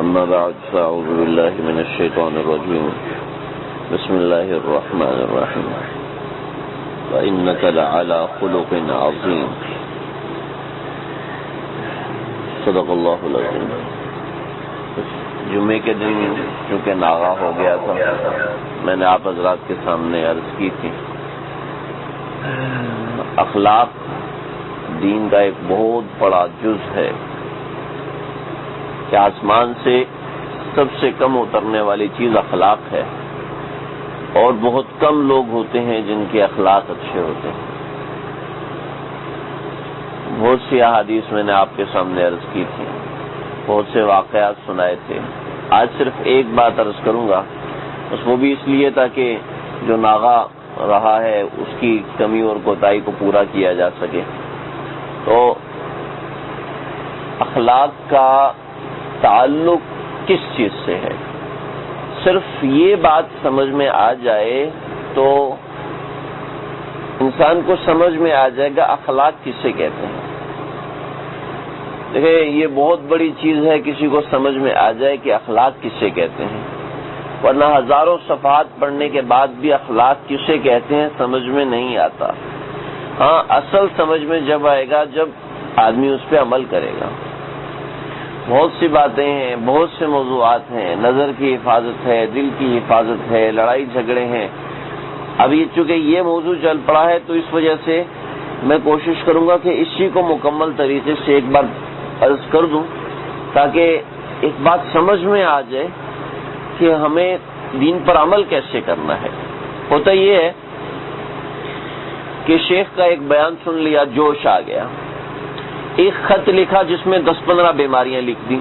أما بعد فأعوذ بالله من الشيطان الرجيم بسم الله الرحمن الرحيم وإنك لعلى خلق عظيم صدق اللہ العظیم. جمعے کے دن چونکہ ناغا ہو گیا تھا، میں نے آپ حضرات کے سامنے عرض کی تھی اخلاق دین کا ایک بہت بڑا جز ہے کہ آسمان سے سب سے کم اترنے والی چیز اخلاق ہے، اور بہت کم لوگ ہوتے ہیں جن کے اخلاق اچھے ہوتے ہیں. بہت سی احادیث میں نے آپ کے سامنے عرض کی تھی، بہت سے واقعات سنائے تھے. آج صرف ایک بات عرض کروں گا، بس وہ بھی اس لیے تاکہ جو ناغا رہا ہے اس کی کمی اور کوتاہی کو پورا کیا جا سکے. تو اخلاق کا تعلق کس چیز سے ہے، صرف یہ بات سمجھ میں آ جائے تو انسان کو سمجھ میں آ جائے گا اخلاق کسے کہتے ہیں. دیکھیں یہ بہت بڑی چیز ہے کسی کو سمجھ میں آ جائے کہ اخلاق کسے کہتے ہیں، ورنہ ہزاروں صفحات پڑھنے کے بعد بھی اخلاق کسے کہتے ہیں سمجھ میں نہیں آتا. ہاں اصل سمجھ میں جب آئے گا جب آدمی اس پہ عمل کرے گا. بہت سی باتیں ہیں، بہت سے موضوعات ہیں، نظر کی حفاظت ہے، دل کی حفاظت ہے، لڑائی جھگڑے ہیں. اب یہ چونکہ یہ موضوع چل پڑا ہے تو اس وجہ سے میں کوشش کروں گا کہ اسی کو مکمل طریقے سے ایک بار عرض کر دوں تاکہ ایک بات سمجھ میں آ جائے کہ ہمیں دین پر عمل کیسے کرنا ہے. ہوتا یہ ہے کہ شیخ کا ایک بیان سن لیا، جوش آ گیا، ایک خط لکھا جس میں 10-15 بیماریاں لکھ دی.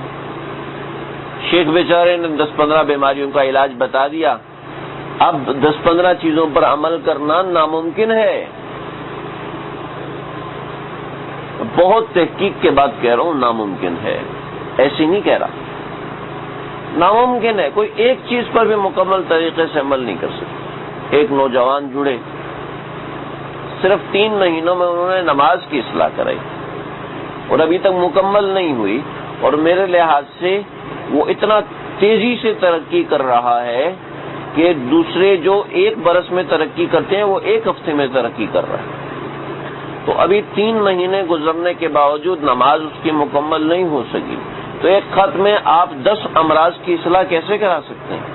شیخ بیچارے نے 10-15 بیماریوں کا علاج بتا دیا. اب 10-15 چیزوں پر عمل کرنا ناممکن ہے. بہت تحقیق کے بعد کہہ رہا ہوں ناممکن ہے، ایسی نہیں کہہ رہا، ناممکن ہے. کوئی ایک چیز پر بھی مکمل طریقے سے عمل نہیں کر سکتا. ایک نوجوان جڑے، صرف 3 مہینوں میں انہوں نے نماز کی اصلاح کرائی اور ابھی تک مکمل نہیں ہوئی، اور میرے لحاظ سے وہ اتنا تیزی سے ترقی کر رہا ہے کہ دوسرے جو 1 برس میں ترقی کرتے ہیں وہ 1 ہفتے میں ترقی کر رہا ہے. تو ابھی 3 مہینے گزرنے کے باوجود نماز اس کی مکمل نہیں ہو سکی. تو ایک خط میں آپ 10 امراض کی اصلاح کیسے کرا سکتے ہیں؟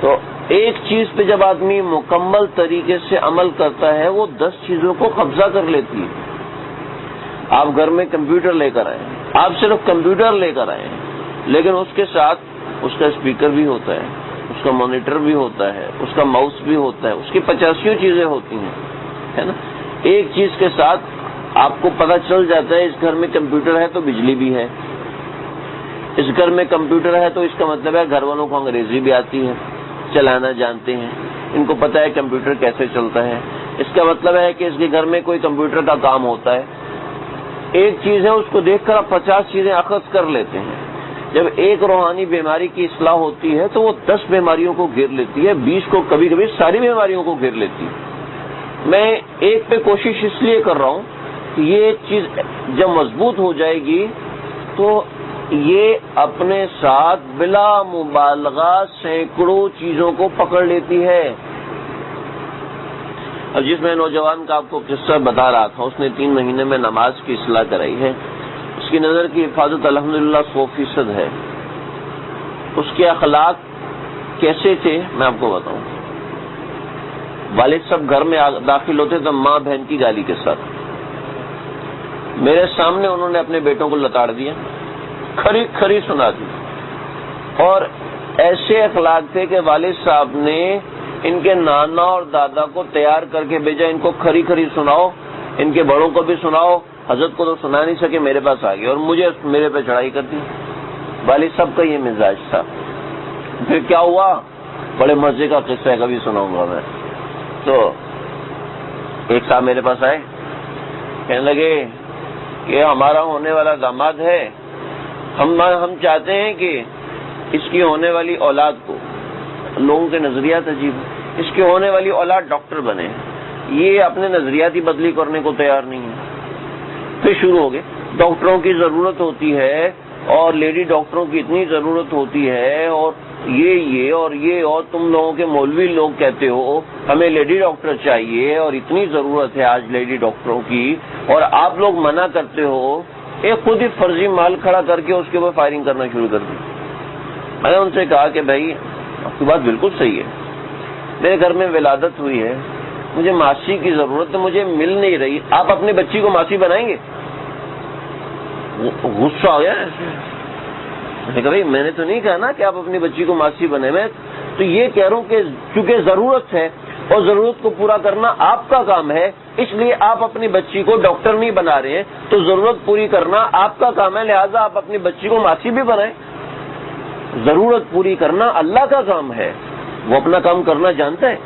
تو ایک چیز پہ جب آدمی مکمل طریقے سے عمل کرتا ہے وہ 10 چیزوں کو قبضہ کر لیتی ہے. آپ گھر میں کمپیوٹر لے کر آئے، آپ صرف کمپیوٹر لے کر آئے، لیکن اس کے ساتھ اس کا اسپیکر بھی ہوتا ہے، اس کا مانیٹر بھی ہوتا ہے، اس کا ماؤس بھی ہوتا ہے، اس کی 85 چیزیں ہوتی ہیں، ہے نا. ایک چیز کے ساتھ آپ کو پتہ چل جاتا ہے اس گھر میں کمپیوٹر ہے تو بجلی بھی ہے، اس گھر میں کمپیوٹر ہے تو اس کا مطلب ہے گھر والوں کو انگریزی بھی آتی ہے، چلانا جانتے ہیں، ان کو پتہ ہے کمپیوٹر کیسے چلتا ہے. اس کا مطلب ہے کہ اس کے گھر میں کوئی کمپیوٹر کا کام ہوتا ہے. ایک چیز ہے اس کو دیکھ کر آپ 50 چیزیں اخذ کر لیتے ہیں. جب ایک روحانی بیماری کی اصلاح ہوتی ہے تو وہ 10 بیماریوں کو گھیر لیتی ہے، 20 کو، کبھی کبھی ساری بیماریوں کو گھیر لیتی ہے. میں ایک پہ کوشش اس لیے کر رہا ہوں کہ یہ ایک چیز جب مضبوط ہو جائے گی تو یہ اپنے ساتھ بلا مبالغہ سینکڑوں چیزوں کو پکڑ لیتی ہے. اب جس میں نوجوان کا آپ کو قصہ بتا رہا تھا، اس نے 3 مہینے میں نماز کی اصلاح کرائی ہے. اس کی نظر کی حفاظت الحمدللہ 100% ہے. اس کے اخلاق کیسے تھے میں آپ کو بتاؤں. والد صاحب گھر میں داخل ہوتے تو ماں بہن کی گالی کے ساتھ میرے سامنے انہوں نے اپنے بیٹوں کو لتاڑ دیا، کھری کھری سنا دی. اور ایسے اخلاق تھے کہ والد صاحب نے ان کے نانا اور دادا کو تیار کر کے بھیجا، ان کو کھری کھری سناؤ، ان کے بڑوں کو بھی سناؤ. حضرت کو تو سنا نہیں سکے، میرے پاس آ گئے اور مجھے میرے پہ چڑھائی کر دی. والد صاحب کا یہ مزاج تھا. پھر کیا ہوا، بڑے مزے کا قصہ ہے، کبھی سناؤں گا میں. تو ایک صاحب میرے پاس آئے، کہنے لگے کہ ہمارا ہونے والا داماد ہے، ہم چاہتے ہیں کہ اس کی ہونے والی اولاد کو، لوگوں کے نظریات عجیب ہیں، اس کی ہونے والی اولاد ڈاکٹر بنے. یہ اپنے نظریاتی بدلی کرنے کو تیار نہیں ہے. پھر شروع ہو گئے، ڈاکٹروں کی ضرورت ہوتی ہے اور لیڈی ڈاکٹروں کی اتنی ضرورت ہوتی ہے، اور یہ اور تم لوگوں کے مولوی لوگ کہتے ہو ہمیں لیڈی ڈاکٹر چاہیے اور اتنی ضرورت ہے آج لیڈی ڈاکٹروں کی، اور آپ لوگ منع کرتے ہو، ایک خود ہی فرضی مال کھڑا کر کے اس کے اوپر فائرنگ کرنا شروع کر دی۔ میں نے ان سے کہا کہ بھائی آپ کی بات بالکل صحیح ہے، میرے گھر میں ولادت ہوئی ہے، مجھے ماسی کی ضرورت ہے، مجھے مل نہیں رہی، آپ اپنی بچی کو ماسی بنائیں گے؟ غصہ آ گیا۔ میں نے کہا بھائی میں نے تو نہیں کہا نا کہ آپ اپنی بچی کو ماسی بنے، میں تو یہ کہہ رہا ہوں کہ چونکہ ضرورت ہے اور ضرورت کو پورا کرنا آپ کا کام ہے، اس لیے آپ اپنی بچی کو ڈاکٹر نہیں بنا رہے ہیں، تو ضرورت پوری کرنا آپ کا کام ہے، لہذا آپ اپنی بچی کو ماسی بھی بنائیں۔ ضرورت پوری کرنا اللہ کا کام ہے، وہ اپنا کام کرنا جانتا ہے،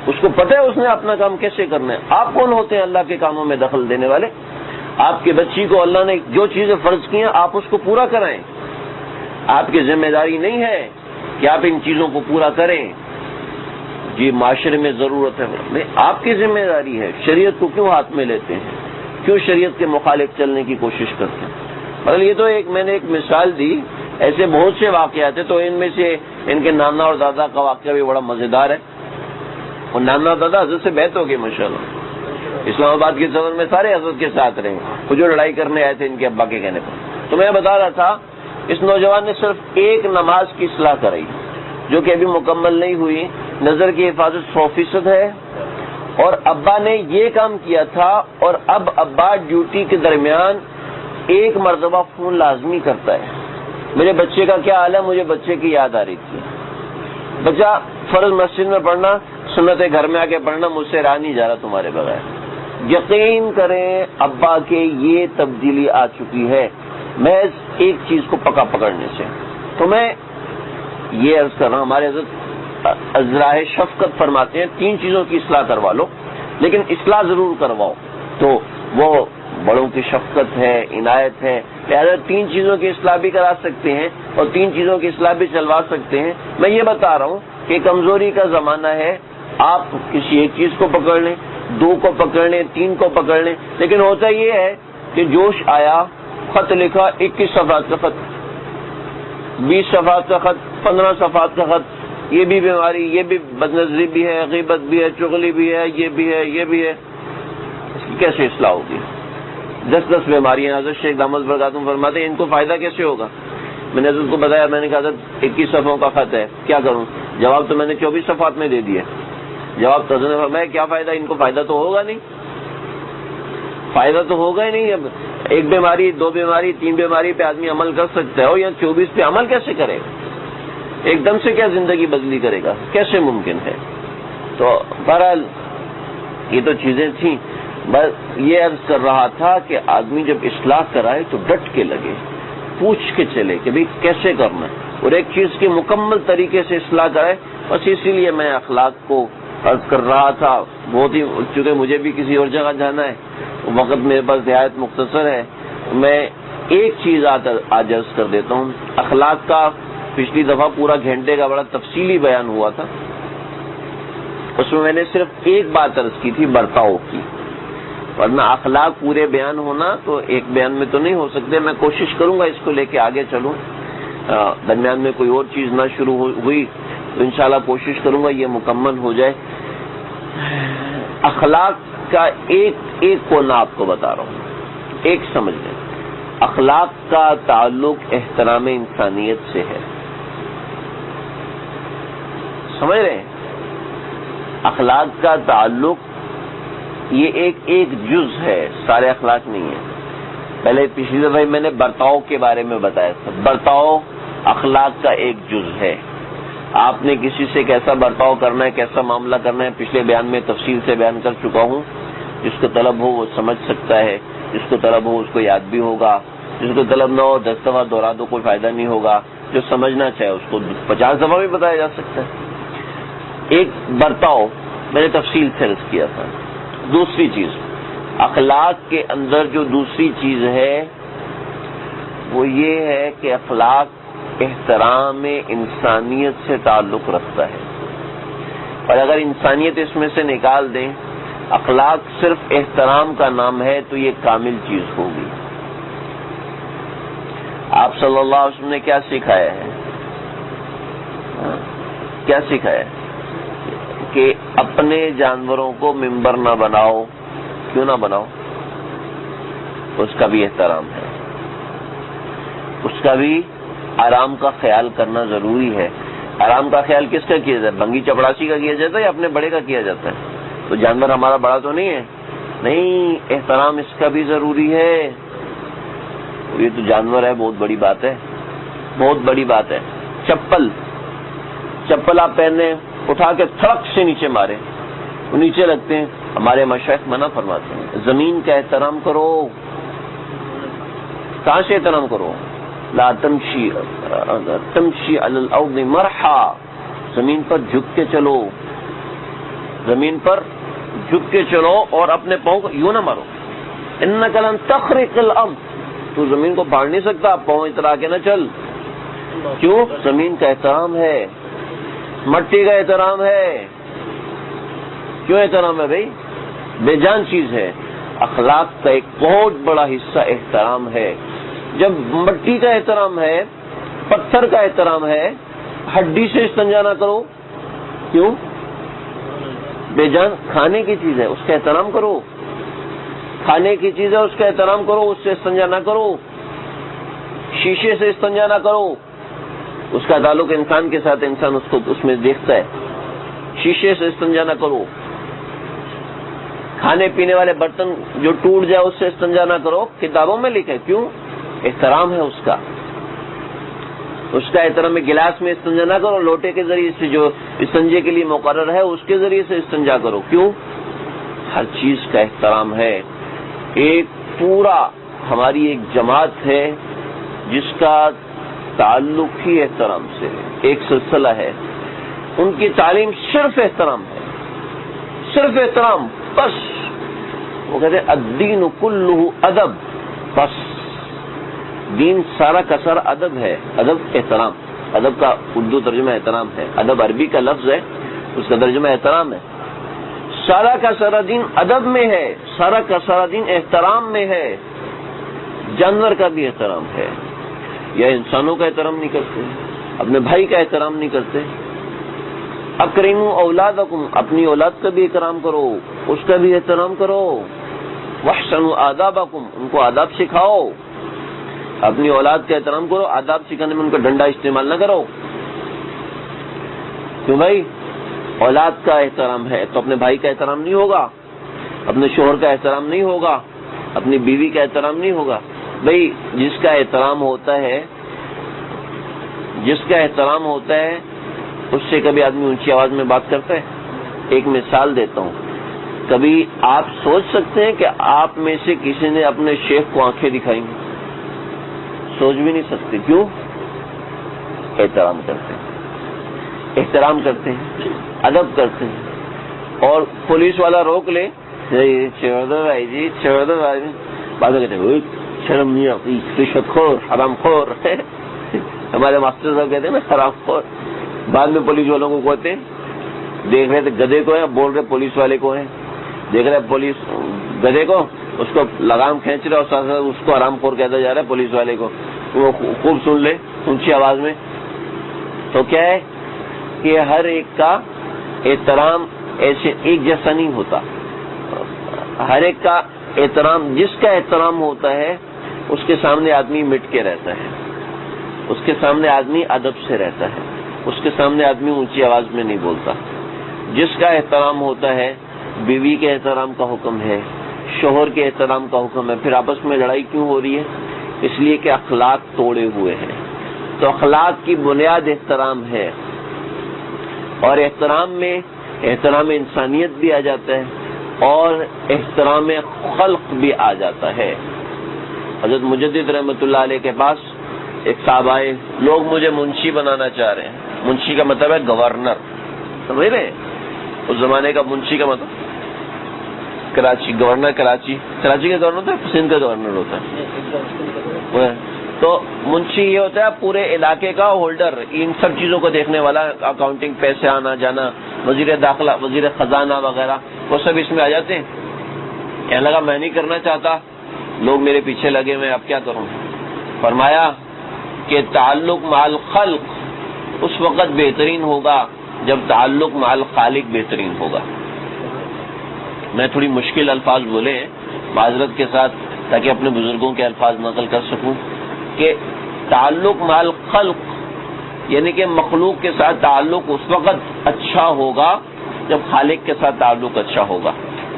اس کو پتہ ہے اس نے اپنا کام کیسے کرنا ہے۔ آپ کون ہوتے ہیں اللہ کے کاموں میں دخل دینے والے؟ آپ کی بچی کو اللہ نے جو چیزیں فرض کی ہیں آپ اس کو پورا کرائیں، آپ کی ذمہ داری نہیں ہے کہ آپ ان چیزوں کو پورا کریں۔ جی معاشرے میں ضرورت ہے، نہیں آپ کی ذمہ داری ہے۔ شریعت کو کیوں ہاتھ میں لیتے ہیں؟ کیوں شریعت کے مخالف چلنے کی کوشش کرتے ہیں؟ مطلب یہ تو میں نے ایک مثال دی، ایسے بہت سے واقعات ہیں، تو ان میں سے ان کے نانا اور دادا کا واقعہ بھی بڑا مزیدار ہے، اور نانا اور دادا حضرت سے بیعت ہو گئی ماشاءاللہ، اسلام آباد کے سفر میں سارے حضرت کے ساتھ رہے، وہ جو لڑائی کرنے آئے تھے ان کے ابا کے کہنے پر۔ تو میں بتا رہا تھا اس نوجوان نے صرف ایک نماز کی اصلاح کرائی جو کہ ابھی مکمل نہیں ہوئی، نظر کی حفاظت 100% ہے، اور ابا نے یہ کام کیا تھا، اور اب ابا ڈیوٹی کے درمیان ایک مرتبہ فون لازمی کرتا ہے، میرے بچے کا کیا حال ہے، مجھے بچے کی یاد آ رہی تھی، بچہ فرض مسجد میں پڑھنا، سنت گھر میں آ کے پڑھنا، مجھ سے رہا نہیں جا رہا تمہارے بغیر۔ یقین کریں ابا کے یہ تبدیلی آ چکی ہے محض ایک چیز کو پکڑنے سے۔ تو میں یہ عرض کر رہا ہوں، ہمارے حضرت ازراہ شفقت فرماتے ہیں 3 چیزوں کی اصلاح کروا لو، لیکن اصلاح ضرور کرواؤ، تو وہ بڑوں کی شفقت ہے، عنایت ہے، لہٰذا 3 چیزوں کی اصلاح بھی کرا سکتے ہیں اور 3 چیزوں کی اصلاح بھی چلوا سکتے ہیں۔ میں یہ بتا رہا ہوں کہ کمزوری کا زمانہ ہے، آپ کسی ایک چیز کو پکڑ لیں، 2 کو پکڑ لیں، 3 کو پکڑ لیں، لیکن ہوتا یہ ہے کہ جوش آیا، خط لکھا، 21 صفحات کا خط، 20 صفحات کا خط، 15 صفحات کا خط، یہ بھی بیماری، یہ بھی بدنظری بھی ہے، غیبت بھی ہے، چغلی بھی ہے، یہ بھی ہے، یہ بھی ہے، اس کی کیسے اصلاح ہوگی؟ 10 بیماریاں حضرت شیخ دامت برکاتہم فرماتے ہیں، ان کو فائدہ کیسے ہوگا؟ میں نے حضرت کو بتایا، میں نے کہا حضرت 21 صفحوں کا خط ہے، کیا کروں؟ جواب تو میں نے 24 صفحات میں دے دیا، جواب تو حضرت نے فرمایا کیا فائدہ، ان کو فائدہ تو ہوگا نہیں، فائدہ تو ہوگا ہی نہیں۔ اب 1 بیماری، 2 بیماری، 3 بیماری پہ آدمی عمل کر سکتا ہے، اور یا 24 پہ عمل کیسے کرے گا؟ ایک دم سے کیا زندگی بدلی کرے گا؟ کیسے ممکن ہے؟ تو بہرحال یہ تو چیزیں تھیں، بس یہ عرض کر رہا تھا کہ آدمی جب اصلاح کرائے تو ڈٹ کے لگے، پوچھ کے چلے کہ بھئی کیسے کرنا ہے، اور ایک چیز کی مکمل طریقے سے اصلاح کرائے۔ بس اسی لیے میں اخلاق کو عرض کر رہا تھا، بہت ہی، چونکہ مجھے بھی کسی اور جگہ جانا ہے، وقت میرے پاس نہایت مختصر ہے، میں ایک چیز آج عرض کر دیتا ہوں۔ اخلاق کا پچھلی دفعہ پورا گھنٹے کا بڑا تفصیلی بیان ہوا تھا، اس میں نے صرف ایک بات عرض کی تھی، برتاؤ کی، ورنہ اخلاق پورے بیان ہونا تو ایک بیان میں تو نہیں ہو سکتے۔ میں کوشش کروں گا اس کو لے کے آگے چلوں، درمیان میں کوئی اور چیز نہ شروع ہوئی تو انشاءاللہ کوشش کروں گا یہ مکمل ہو جائے۔ اخلاق کا ایک کونا آپ کو بتا رہا ہوں، ایک سمجھ لیں، اخلاق کا تعلق احترام انسانیت سے ہے، سمجھ رہے ہیں؟ اخلاق کا تعلق یہ ایک جز ہے، سارے اخلاق نہیں ہے۔ پہلے پچھلی دفعہ میں نے برتاؤ کے بارے میں بتایا تھا، برتاؤ اخلاق کا ایک جز ہے۔ آپ نے کسی سے کیسا برتاؤ کرنا ہے، کیسا معاملہ کرنا ہے، پچھلے بیان میں تفصیل سے بیان کر چکا ہوں۔ جس کو طلب ہو وہ سمجھ سکتا ہے، جس کو طلب ہو اس کو یاد بھی ہوگا، جس کو طلب نہ ہو 10 دفعہ دہرا دو کوئی فائدہ نہیں ہوگا، جو سمجھنا چاہے اس کو 50 دفعہ بھی بتایا جا سکتا ہے۔ ایک برتاؤ میں نے تفصیل سے عرض کیا تھا۔ دوسری چیز، اخلاق کے اندر جو دوسری چیز ہے وہ یہ ہے کہ اخلاق احترام انسانیت سے تعلق رکھتا ہے، اور اگر انسانیت اس میں سے نکال دیں، اخلاق صرف احترام کا نام ہے تو یہ کامل چیز ہوگی۔ آپ صلی اللہ علیہ وسلم نے کیا سکھایا ہے؟ کیا سکھایا ہے؟ کہ اپنے جانوروں کو ممبر نہ بناؤ. کیوں نہ بناؤ؟ اس کا بھی احترام ہے، اس کا بھی آرام کا خیال کرنا ضروری ہے. آرام کا خیال کس کا کیا جاتا ہے؟ بنگی چپڑاسی کا کیا جاتا ہے یا اپنے بڑے کا کیا جاتا ہے؟ تو جانور ہمارا بڑا تو نہیں ہے؟ نہیں، احترام اس کا بھی ضروری ہے. یہ تو جانور ہے، بہت بڑی بات ہے، بہت بڑی بات ہے. چپل آپ پہنے، اٹھا کے تھڑک سے نیچے مارے، وہ نیچے لگتے ہیں. ہمارے مشائخ منع فرماتے ہیں زمین کا احترام کرو. کہاں سے احترام کرو؟ لا تمشی علی الارض مرحا، زمین پر جھک کے چلو، زمین پر جھک کے چلو اور اپنے پاؤں کو یوں نہ مارو. انک لن تخرق الارض، تو زمین کو پھاڑ نہیں سکتا، پاؤں اترا کے نہ چل. کیوں؟ زمین کا احترام ہے، مٹی کا احترام ہے. کیوں احترام ہے بھائی؟ بے جان چیز ہے. اخلاق کا ایک بہت بڑا حصہ احترام ہے. جب مٹی کا احترام ہے، پتھر کا احترام ہے، ہڈی سے استنجا نہ کرو. کیوں؟ بے جان کھانے کی چیز ہے، اس کا احترام کرو. کھانے کی چیز ہے، اس کا احترام کرو، اس سے استنجا نہ کرو. شیشے سے استنجا نہ کرو، اس کا تعلق انسان کے ساتھ، انسان اس کو اس میں دیکھتا ہے. شیشے سے استنجا نہ کرو. کھانے پینے والے برتن جو ٹوٹ جائے اس سے استنجا نہ کرو. کتابوں میں لکھا ہے. کیوں؟ احترام ہے اس کا. اس کا احترام ہے. گلاس میں استنجا نہ کرو، لوٹے کے ذریعے سے جو استنجے کے لیے مقرر ہے اس کے ذریعے سے استنجا کرو. کیوں؟ ہر چیز کا احترام ہے. ایک پورا ہماری ایک جماعت ہے جس کا تعلق ہی احترام سے، ایک سلسلہ ہے. ان کی تعلیم صرف احترام ہے، صرف احترام بس. وہ کہتے ہیں الدین کلہ ادب. بس دین سارا کا سارا ادب ہے. ادب احترام. ادب کا اردو ترجمہ احترام ہے. ادب عربی کا لفظ ہے، اس کا ترجمہ احترام ہے. سارا کا سارا دین ادب میں ہے، سارا کا سارا دین احترام میں ہے. جانور کا بھی احترام ہے. یا انسانوں کا احترام نہیں کرتے، اپنے بھائی کا احترام نہیں کرتے. اکرموا اولادکم، اپنی اولاد کا بھی احترام کرو، اس کا بھی احترام کرو. واحسنوا آدابکم، ان کو آداب سکھاؤ. اپنی اولاد کا احترام کرو. آداب سکھانے میں ان کا ڈنڈا استعمال نہ کرو. کیوں بھائی؟ اولاد کا احترام ہے تو اپنے بھائی کا احترام نہیں ہوگا، اپنے شوہر کا احترام نہیں ہوگا، اپنی بیوی کا احترام نہیں ہوگا. بھائی جس کا احترام ہوتا ہے، جس کا احترام ہوتا ہے اس سے کبھی آدمی اونچی آواز میں بات کرتا ہے؟ ایک مثال دیتا ہوں. کبھی آپ سوچ سکتے ہیں کہ آپ میں سے کسی نے اپنے شیخ کو آنکھیں دکھائیں گے؟ سوچ بھی نہیں سکتے. کیوں؟ احترام کرتے ہیں، احترام کرتے ہیں، ادب کرتے ہیں. اور پولیس والا روک لے، چھوڑ دو بھائی جی، چھوڑ دو بھائی جی، بعد میں کہتے ہیں شرم نہیں آتی، رشوت خور، حرام خور. ہمارے ماسٹر صاحب کہتے ہیں نا حرام خور. بعد میں پولیس والوں کو کہتے ہیں، دیکھ رہے تھے گدھے کو ہے، بول رہے پولیس والے کو ہے. دیکھ رہے پولیس گدھے کو، اس کو لگام کھینچ رہے اور ساتھ ساتھ اس کو حرام خور کہتا جا رہا ہے پولیس والے کو. وہ خوب سن لے اونچی آواز میں. تو کیا ہے کہ ہر ایک کا احترام ایسے ایک جیسا نہیں ہوتا. ہر ایک کا احترام، جس کا احترام ہوتا ہے اس کے سامنے آدمی مٹ کے رہتا ہے، اس کے سامنے آدمی ادب سے رہتا ہے، اس کے سامنے آدمی اونچی آواز میں نہیں بولتا. جس کا احترام ہوتا ہے، بیوی کے احترام کا حکم ہے، شوہر کے احترام کا حکم ہے. پھر آپس میں لڑائی کیوں ہو رہی ہے؟ اس لیے کہ اخلاق توڑے ہوئے ہیں. تو اخلاق کی بنیاد احترام ہے، اور احترام میں احترام انسانیت بھی آ جاتا ہے اور احترام خلق بھی آ جاتا ہے. حضرت مجدد رحمۃ اللہ علیہ کے پاس ایک صاحب آئے، لوگ مجھے منشی بنانا چاہ رہے ہیں. منشی کا مطلب ہے گورنر، سمجھ رہے ہیں؟ اس زمانے کا منشی کا مطلب کراچی، گورنر کراچی کا گورنر ہوتا ہے، سندھ کا گورنر ہوتا ہے. تو منشی یہ ہوتا ہے پورے علاقے کا ہولڈر، ان سب چیزوں کو دیکھنے والا، اکاؤنٹنگ، پیسے آنا جانا، وزیر داخلہ، وزیر خزانہ وغیرہ، وہ سب اس میں آ جاتے ہیں. کہنے لگا میں نہیں کرنا چاہتا، لوگ میرے پیچھے لگے ہوئے، اب کیا کروں؟ فرمایا کہ تعلق مع الخلق اس وقت بہترین ہوگا جب تعلق مع الخالق بہترین ہوگا. میں تھوڑی مشکل الفاظ بولے ہیں معذرت کے ساتھ تاکہ اپنے بزرگوں کے الفاظ نقل کر سکوں کہ تعلق مع الخلق یعنی کہ مخلوق کے ساتھ تعلق اس وقت اچھا ہوگا جب خالق کے ساتھ تعلق اچھا ہوگا.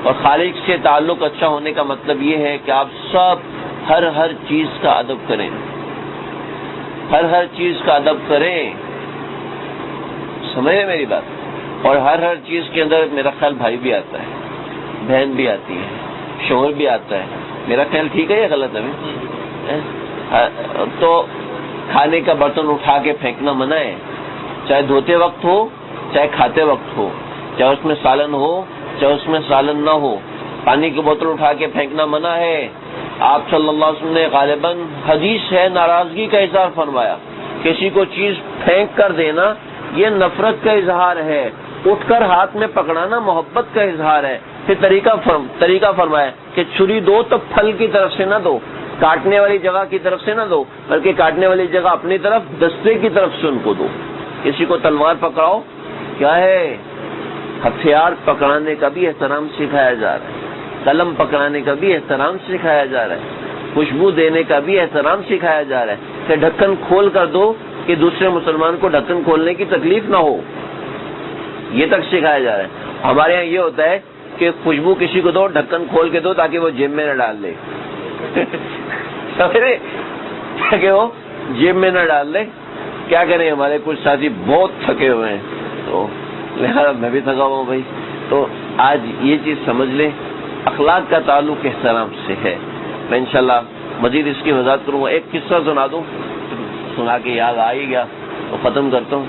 اور خالق سے تعلق اچھا ہونے کا مطلب یہ ہے کہ آپ سب ہر چیز کا ادب کریں, ہر چیز کا ادب کریں, سمجھے میری بات. اور ہر چیز کے اندر میرا خیال بھائی بھی آتا ہے, بہن بھی آتی ہے, شوہر بھی آتا ہے. میرا خیال ٹھیک ہے یا غلط ہے؟ تو کھانے کا برتن اٹھا کے پھینکنا منع ہے, چاہے دھوتے وقت ہو چاہے کھاتے وقت ہو, چاہے اس میں سالن ہو چاہے اس میں سالن نہ ہو. پانی کی بوتل اٹھا کے پھینکنا منع ہے. آپ صلی اللہ علیہ وسلم نے غالباً حدیث ہے ناراضگی کا اظہار فرمایا, کسی کو چیز پھینک کر دینا یہ نفرت کا اظہار ہے, اٹھ کر ہاتھ میں پکڑانا محبت کا اظہار ہے. پھر طریقہ فرمایا کہ چھری دو تو پھل کی طرف سے نہ دو, کاٹنے والی جگہ کی طرف سے نہ دو, بلکہ کاٹنے والی جگہ اپنی طرف دستے کی طرف سے ان کو دو. کسی کو تلوار پکڑاؤ کیا ہے, ہتھیار پکڑانے کا بھی احترام سکھایا جا رہا ہے, قلم پکڑانے کا بھی احترام سکھایا جا رہا ہے, خوشبو دینے کا بھی احترام سکھایا جا رہا ہے کہ ڈھکن کھول کر دو کہ دوسرے مسلمان کو ڈھکن کھولنے کی تکلیف نہ ہو, یہ تک سکھایا جا رہا ہے. ہمارے یہاں یہ ہوتا ہے کہ خوشبو کسی کو دو ڈھکن کھول کے دو تاکہ وہ جیب میں نہ ڈال لے, تاکہ وہ جیب میں نہ ڈال لے. کیا کریں, ہمارے کچھ ساتھی بہت تھکے ہوئے ہیں, تو لہٰذا میں بھی تھکا ہوا ہوں بھائی. تو آج یہ چیز سمجھ لیں, اخلاق کا تعلق احترام سے ہے. میں انشاءاللہ مزید اس کی وضاحت کروں گا. ایک قصہ سنا دوں, سنا کے یاد آ ہی گیا تو ختم کرتا ہوں.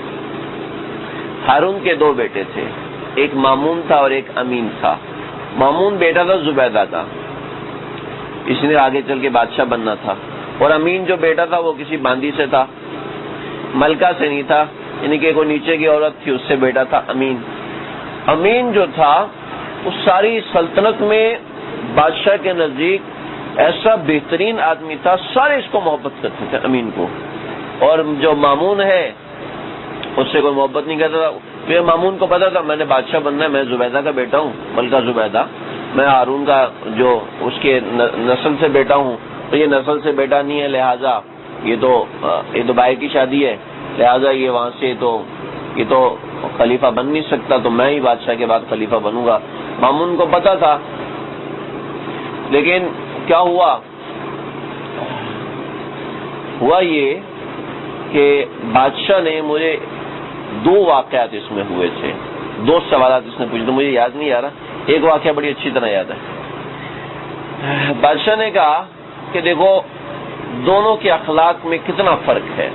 ہارون کے دو بیٹے تھے, ایک مامون تھا اور ایک امین تھا. مامون بیٹا تھا زبیدہ کا, اس نے آگے چل کے بادشاہ بننا تھا. اور امین جو بیٹا تھا وہ کسی باندی سے تھا, ملکہ سے نہیں تھا, یعنی کہ کوئی نیچے کی عورت تھی اس سے بیٹا تھا امین. امین جو تھا اس ساری سلطنت میں بادشاہ کے نزدیک ایسا بہترین آدمی تھا, سارے اس کو محبت کرتے تھے امین کو. اور جو مامون ہے اس سے کوئی محبت نہیں کرتا تھا. پھر مامون کو پتا تھا میں نے بادشاہ بننا ہے, میں زبیدہ کا بیٹا ہوں, ملکہ زبیدہ, میں ہارون کا جو اس کے نسل سے بیٹا ہوں, تو یہ نسل سے بیٹا نہیں ہے, لہٰذا یہ تو بھائی کی شادی ہے, لہٰذا یہ وہاں سے یہ تو خلیفہ بن نہیں سکتا, تو میں ہی بادشاہ کے بعد خلیفہ بنوں گا. مامون کو پتا تھا. لیکن کیا ہوا یہ کہ بادشاہ نے مجھے دو واقعات اس میں ہوئے تھے, دو سوالات اس نے پوچھے تھے, مجھے یاد نہیں آ رہا. ایک واقعہ بڑی اچھی طرح یاد ہے. بادشاہ نے کہا کہ دیکھو دونوں کے اخلاق میں کتنا فرق ہے.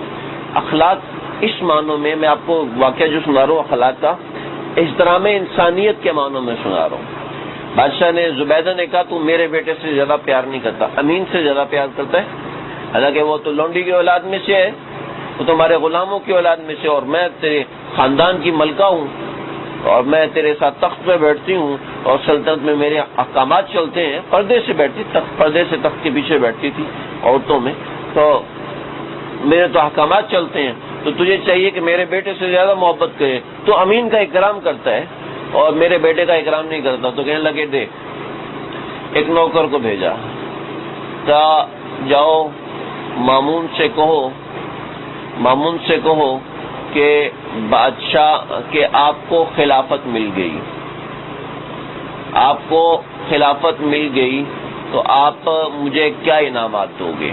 اخلاق اس معنوں میں آپ کو واقعہ جو سنا رہا ہوں اخلاق کا, احترام انسانیت کے معنوں میں سنا رہا ہوں. بادشاہ نے زبیدہ نے کہا تو میرے بیٹے سے زیادہ پیار نہیں کرتا, امین سے زیادہ پیار کرتا ہے, حالانکہ وہ تو لونڈی کی اولاد میں سے ہے, وہ تمہارے غلاموں کی اولاد میں سے, اور میں تیرے خاندان کی ملکہ ہوں, اور میں تیرے ساتھ تخت پہ بیٹھتی ہوں, اور سلطنت میں میرے احکامات چلتے ہیں. پردے سے بیٹھتی, پردے سے تخت کے پیچھے بیٹھتی تھی عورتوں میں, تو میرے تو احکامات چلتے ہیں, تو تجھے چاہیے کہ میرے بیٹے سے زیادہ محبت کرے. تو امین کا اکرام کرتا ہے اور میرے بیٹے کا اکرام نہیں کرتا. تو کہنے لگے دیکھ, ایک نوکر کو بھیجا, جاؤ مامون سے کہو کہ بادشاہ کہ آپ کو خلافت مل گئی, آپ کو خلافت مل گئی, تو آپ مجھے کیا انعامات دو گے.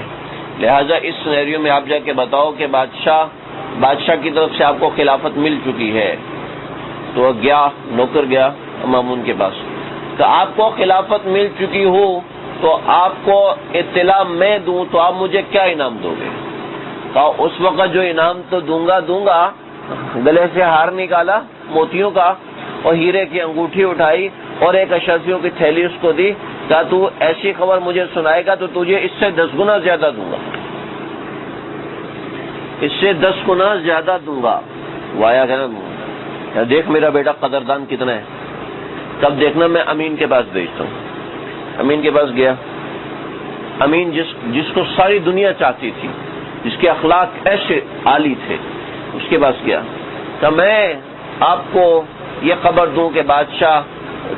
لہذا اس سینیریو میں آپ جا کے بتاؤ کہ بادشاہ کی طرف سے آپ کو خلافت مل چکی ہے. تو گیا, نوکر گیا مامون کے پاس, کہ آپ کو خلافت مل چکی ہو تو آپ کو اطلاع میں دوں تو آپ مجھے کیا انعام دو گے. کہا اس وقت جو انعام تو دوں گا. گلے سے ہار نکالا موتیوں کا اور ہیرے کی انگوٹھی اٹھائی اور ایک اشرفیوں کی تھیلی اس کو دی. کہا تو ایسی خبر مجھے سنائے گا تو تجھے اس سے 10 گنا زیادہ دوں گا, اس سے 10 گنا زیادہ دوں گا. وہ آیا کہ نا, دیکھ میرا بیٹا قدردان کتنا ہے, تب دیکھنا میں امین کے پاس بھیجتا ہوں. امین کے پاس گیا. امین جس کو ساری دنیا چاہتی تھی, جس کے اخلاق ایسے عالی تھے، اس کے پاس گیا کہ میں آپ کو یہ خبر دوں کہ بادشاہ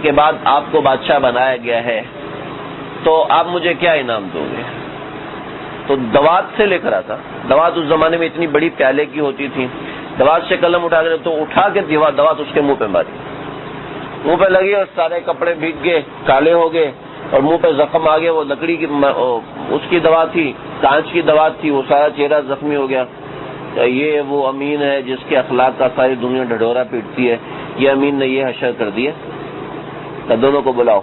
کے بعد آپ کو بادشاہ بنایا گیا ہے، تو آپ مجھے کیا انعام دو گے؟ تو دوات سے لے کر آتا، دوات اس زمانے میں اتنی بڑی پیالے کی ہوتی تھی، دوات سے قلم اٹھا کر تو اٹھا کے دوات اس کے منہ پہ ماری، منہ پہ لگی اور سارے کپڑے بھیگ گئے، کالے ہو گئے اور منہ پہ زخم آ گیا. وہ لکڑی کی اس کی دوا تھی، کانچ کی دوا تھی، وہ سارا چہرہ زخمی ہو گیا. یہ وہ امین ہے جس کے اخلاق کا ساری دنیا ڈھڈورا پیٹتی ہے، یہ امین نے یہ حشر کر دیا. تو دونوں کو بلاؤ.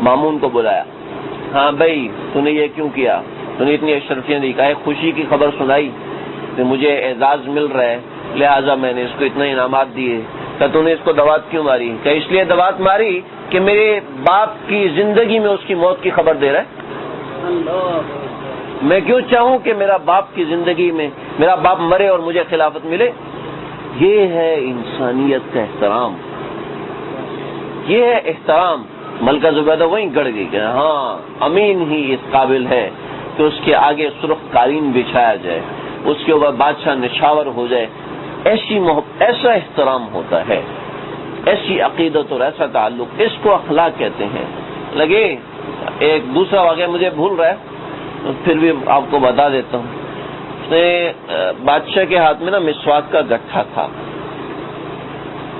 مامون کو بلایا. ہاں بھائی تو نے یہ کیوں کیا؟ تو نے اتنی اشرفیاں دی، کہا خوشی کی خبر سنائی کہ مجھے اعزاز مل رہا ہے، لہٰذا میں نے اس کو اتنا انعامات دیے. کہ تو نے اس کو دوات کیوں ماری؟ کہ اس لیے دوات ماری کہ میرے باپ کی زندگی میں اس کی موت کی خبر دے رہا ہے. میں کیوں چاہوں کہ میرا باپ کی زندگی میں میرا باپ مرے اور مجھے خلافت ملے؟ یہ ہے انسانیت کا احترام، یہ ہے احترام. ملکہ زبیدہ وہیں گڑ گئی کہ ہاں امین ہی اس قابل ہے کہ اس کے آگے سرخ قالین بچھایا جائے، اس کے اوپر بادشاہ نشاور ہو جائے. ایسی محبت، ایسا احترام ہوتا ہے، ایسی عقیدت اور ایسا تعلق، اس کو اخلاق کہتے ہیں. لگے ایک دوسرا واقعہ مجھے بھول رہا ہے، پھر بھی آپ کو بتا دیتا ہوں. اس نے بادشاہ کے ہاتھ میں نا مسواک کا گٹھا تھا،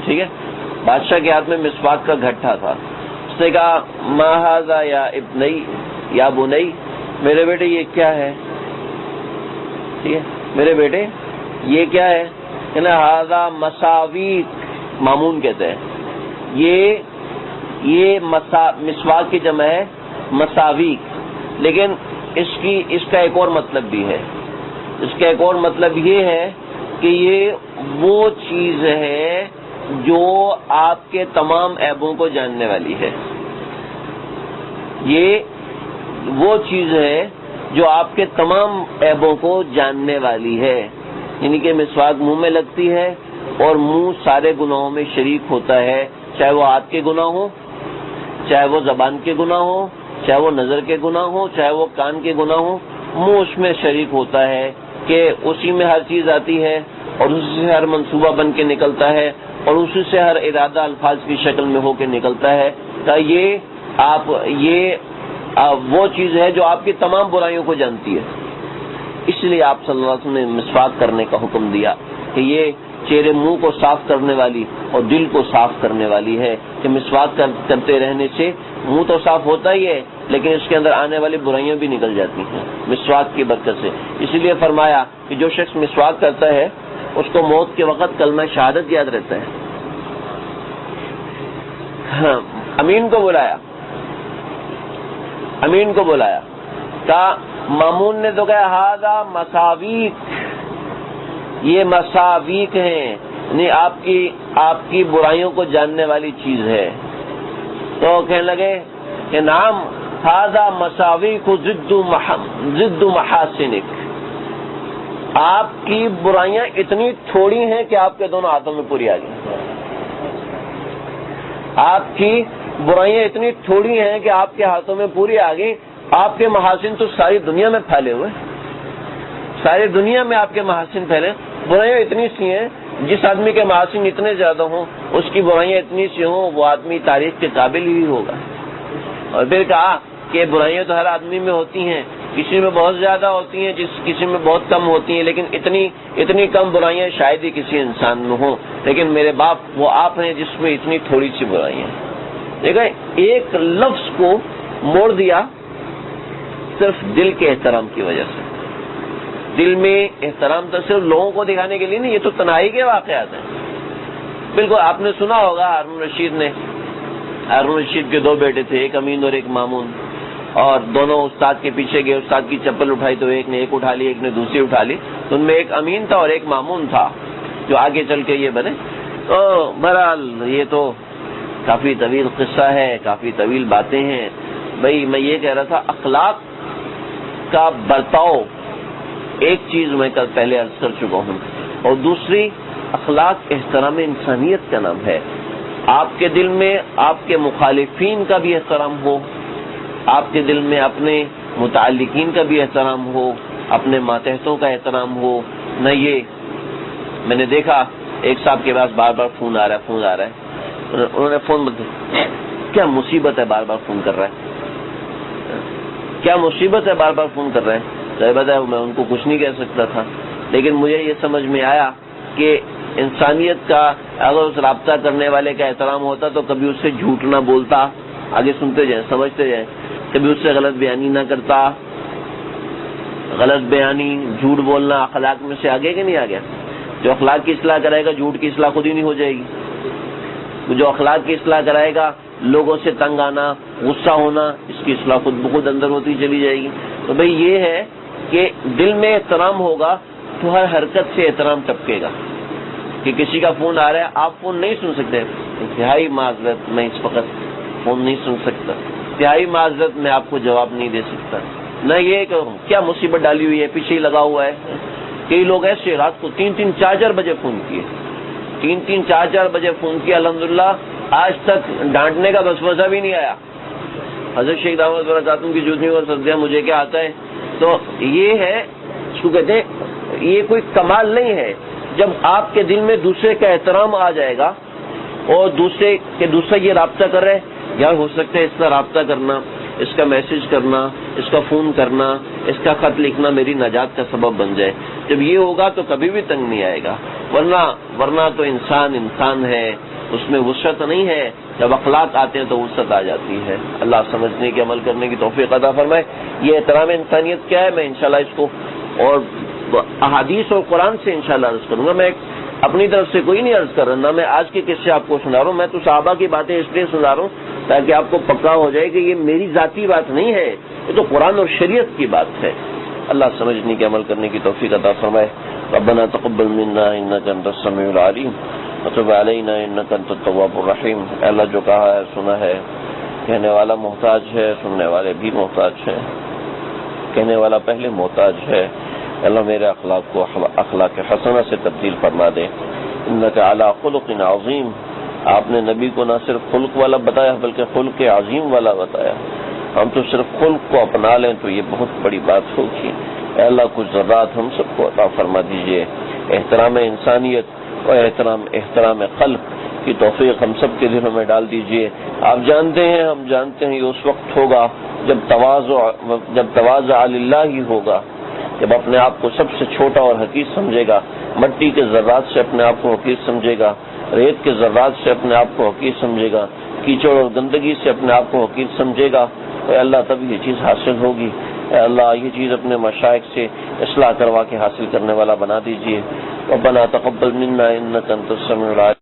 ٹھیک ہے، بادشاہ کے ہاتھ میں مسواک کا گٹھا تھا. اس نے کہا ما ھذا یا ابنی یا بنی، میرے بیٹے یہ کیا ہے؟ ٹھیک ہے میرے بیٹے یہ کیا ہے؟ کہنا ھذا مساویک، مامون کہتے ہیں یہ مسواک کی جمع ہے مساویک، لیکن اس کا ایک اور مطلب بھی ہے. اس کا ایک اور مطلب یہ ہے کہ یہ وہ چیز ہے جو آپ کے تمام عیبوں کو جاننے والی ہے. یہ وہ چیز ہے جو آپ کے تمام عیبوں کو جاننے والی ہے. یعنی کہ مسواک منہ میں لگتی ہے اور منہ سارے گناہوں میں شریک ہوتا ہے، چاہے وہ ہاتھ کے گناہ ہو، چاہے وہ زبان کے گناہ ہو، چاہے وہ نظر کے گناہ ہو، چاہے وہ کان کے گناہ ہو. منہ اس میں شریک ہوتا ہے کہ اسی میں ہر چیز آتی ہے اور اسی سے ہر منصوبہ بن کے نکلتا ہے اور اسی سے ہر ارادہ الفاظ کی شکل میں ہو کے نکلتا ہے. تو یہ وہ چیز ہے جو آپ کی تمام برائیوں کو جانتی ہے. اس لیے آپ صلی اللہ علیہ وسلم نے مسواک کرنے کا حکم دیا کہ یہ چہرے منہ کو صاف کرنے والی اور دل کو صاف کرنے والی ہے. کہ مسواک کرتے رہنے سے منہ تو صاف ہوتا ہی ہے لیکن اس کے اندر آنے والی برائیاں بھی نکل جاتی ہیں مسواک کی برکت سے. اسی لیے فرمایا کہ جو شخص مسواک کرتا ہے اس کو موت کے وقت کلمہ شہادت یاد رہتا ہے. ہاں امین کو بلایا کہا مامون نے تو کہا ھذا مساویک، یہ مساویک ہیں، یعنی آپ کی برائیوں کو جاننے والی چیز ہے. تو کہنے لگے کہ نام ھذا مساویک ضد محاسنک، آپ کی برائیاں اتنی تھوڑی ہیں کہ آپ کے دونوں ہاتھوں میں پوری آ گئی. آپ کی برائیاں اتنی تھوڑی ہیں کہ آپ کے ہاتھوں میں پوری آ گئی. آپ کے محاسن تو ساری دنیا میں پھیلے ہوئے، ساری دنیا میں آپ کے محاسن پھیلے. برائیاں اتنی سی ہیں، جس آدمی کے محاسن اتنے زیادہ ہوں اس کی برائیاں اتنی سی ہوں وہ آدمی تاریخ کے قابل ہی ہوگا. اور پھر کہا کہ برائیاں تو ہر آدمی میں ہوتی ہیں، کسی میں بہت زیادہ ہوتی ہیں، کسی میں بہت کم ہوتی ہیں، لیکن اتنی کم برائیاں شاید ہی کسی انسان میں ہوں. لیکن میرے باپ وہ آپ ہیں جس میں اتنی تھوڑی سی برائیاں. دیکھیں ایک لفظ کو موڑ دیا صرف دل کے احترام کی وجہ سے. دل میں احترام تو صرف لوگوں کو دکھانے کے لیے نہیں، یہ تو تنہائی کے واقعات ہیں. بالکل آپ نے سنا ہوگا ہارون رشید کے دو بیٹے تھے، ایک امین اور ایک مامون، اور دونوں استاد کے پیچھے گئے. استاد کی چپل اٹھائی تو ایک نے ایک اٹھا لی، ایک نے دوسری اٹھا لی. تو ان میں ایک امین تھا اور ایک مامون تھا جو آگے چل کے یہ بنے. تو بہرحال یہ تو کافی طویل قصہ ہے، کافی طویل باتیں ہیں. بھائی میں یہ کہہ رہا تھا اخلاق کا برتاؤ ایک چیز میں کل پہلے عرض کر چکا ہوں، اور دوسری اخلاق احترام انسانیت کا نام ہے. آپ کے دل میں آپ کے مخالفین کا بھی احترام ہو، آپ کے دل میں اپنے متعلقین کا بھی احترام ہو، اپنے ماتحتوں کا احترام ہو، نہ یہ. میں نے دیکھا ایک صاحب کے پاس بار بار فون آ رہا ہے. انہوں نے فون کیا مصیبت ہے بار بار فون کر رہا ہے، کیا مصیبت ہے بار بار فون کر رہا ہے. ظاہر بات ہے میں ان کو کچھ نہیں کہہ سکتا تھا، لیکن مجھے یہ سمجھ میں آیا کہ انسانیت کا اگر اس رابطہ کرنے والے کا احترام ہوتا تو کبھی اس سے جھوٹ نہ بولتا. آگے سنتے جائیں، سمجھتے جائیں. کبھی اس سے غلط بیانی نہ کرتا. غلط بیانی، جھوٹ بولنا اخلاق میں سے آگے کہ نہیں آ گیا؟ جو اخلاق کی اصلاح کرائے گا جھوٹ کی اصلاح خود ہی نہیں ہو جائے گی. جو اخلاق کی اصلاح کرائے گا لوگوں سے تنگ آنا، غصہ ہونا، اس کی اصلاح خود بخود اندر ہوتی چلی جائے گی. تو بھئی یہ ہے کہ دل میں احترام ہوگا تو ہر حرکت سے احترام ٹپکے گا. کہ کسی کا فون آ رہا ہے، آپ فون نہیں سن سکتے، انتہائی معذرت میں اس وقت فون نہیں سن سکتا، انتہائی معذرت میں آپ کو جواب نہیں دے سکتا. نہ یہ کہ کیا مصیبت ڈالی ہوئی ہے، پیچھے ہی لگا ہوا ہے. کئی لوگ ایسے رات کو 3-3 4-4 بجے فون کیے، 3-3 4-4 بجے فون کیا. الحمدللہ آج تک ڈانٹنے کا وسوسہ بھی نہیں آیا. حضرت شیخ دعوت برکاتہ کی جوتنی اور سبزیاں مجھے کیا آتا ہے. تو یہ ہے اس کو کہتے ہیں یہ کوئی کمال نہیں ہے. جب آپ کے دل میں دوسرے کا احترام آ جائے گا اور دوسرا یہ رابطہ کر رہے یار، ہو سکتا ہے اس کا رابطہ کرنا، اس کا میسج کرنا، اس کا فون کرنا، اس کا خط لکھنا میری نجات کا سبب بن جائے. جب یہ ہوگا تو کبھی بھی تنگ نہیں آئے گا. ورنہ تو انسان ہے، اس میں وسعت نہیں ہے. جب اخلاق آتے ہیں تو وسعت آ جاتی ہے. اللہ سمجھنے کی عمل کرنے کی توفیق عطا فرمائے. یہ احترام انسانیت کیا ہے، میں انشاءاللہ اس کو اور احادیث اور قرآن سے انشاءاللہ عرض کروں گا. میں اپنی طرف سے کوئی نہیں عرض کر رہا، نہ میں آج کے قصے آپ کو سنا رہا ہوں. میں تو صحابہ کی باتیں اس لیے سنا رہا ہوں تاکہ آپ کو پکا ہو جائے کہ یہ میری ذاتی بات نہیں ہے، یہ تو قرآن اور شریعت کی بات ہے. اللہ سمجھنے کی عمل کرنے کی توفیق عطا فرمائے. ربنا تقبل منا انك انت السميع العليم وتب علينا انك انت التواب الرحيم. اللہ جو کہا ہے سنا ہے، کہنے والا محتاج ہے، سننے والے بھی محتاج ہیں. کہنے والا پہلے محتاج ہے. اللہ میرے اخلاق کو اخلاق حسنہ سے تبدیل فرما دے. انك على خلق عظیم. آپ نے نبی کو نہ صرف خلق والا بتایا بلکہ خلق عظیم والا بتایا. ہم تو صرف خلق کو اپنا لیں تو یہ بہت بڑی بات ہوگی. اے اللہ کچھ ذرات ہم سب کو عطا فرما دیجئے. احترام انسانیت اور احترام خلق کی توفیق ہم سب کے دلوں میں ڈال دیجئے. آپ جانتے ہیں، ہم جانتے ہیں، یہ اس وقت ہوگا جب تواضع للہ ہی ہوگا، جب اپنے آپ کو سب سے چھوٹا اور حقیر سمجھے گا، مٹی کے ذرات سے اپنے آپ کو حقیر سمجھے گا، ریت کے ذرات سے اپنے آپ کو حقیر سمجھے گا، کیچڑ اور گندگی سے اپنے آپ کو حقیر سمجھے گا. اے اللہ تب یہ چیز حاصل ہوگی. اے اللہ یہ چیز اپنے مشائخ سے اصلاح کروا کے حاصل کرنے والا بنا دیجیے. ربنا تقبل منا انك انت السميع العليم.